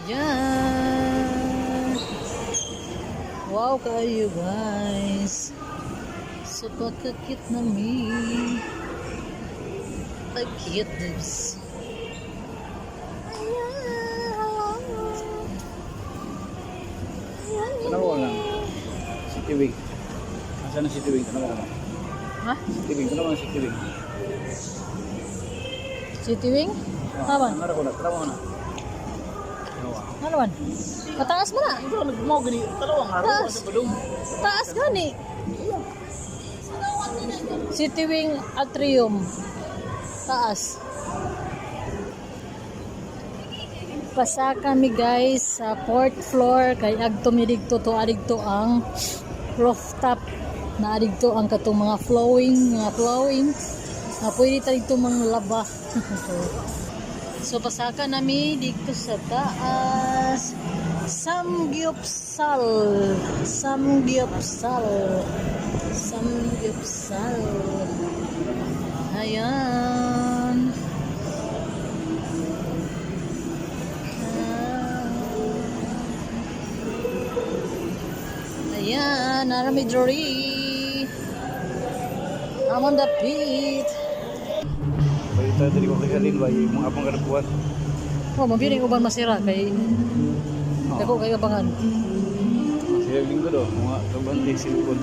Ayan. Wow kayo guys. So pagkakit namin. Pagkakit this. Tanawa nga. Si Tiwing. Nasaan na si Tiwing? Tanawa ka na. Ha? Si Tiwing. Tanawa na si Tiwing. City Wing? Haman? Tanawa ko na. Tanawa ka na. Tanawa. Ano man? Mataas mo na. Ito, nagmamaw gani. Tanawa nga. Taas. Sa balong. Taas gani. City Wing Atrium. Taas. Pasa kami guys sa 4th floor kay agto mi digto to adikto ang rooftop na adikto ang katong mga flowing na pwede ta dito mga laba. So pasaka nami dito sa taas Samgyupsal ayan. Ayan, narami Jory. I'm on the beat. Balita dari ko kay Halil ba yung mga abang karapuan. Oh, mabiring uban masira kay dako kay abangan. Sila linggo do, mga kabante silpon.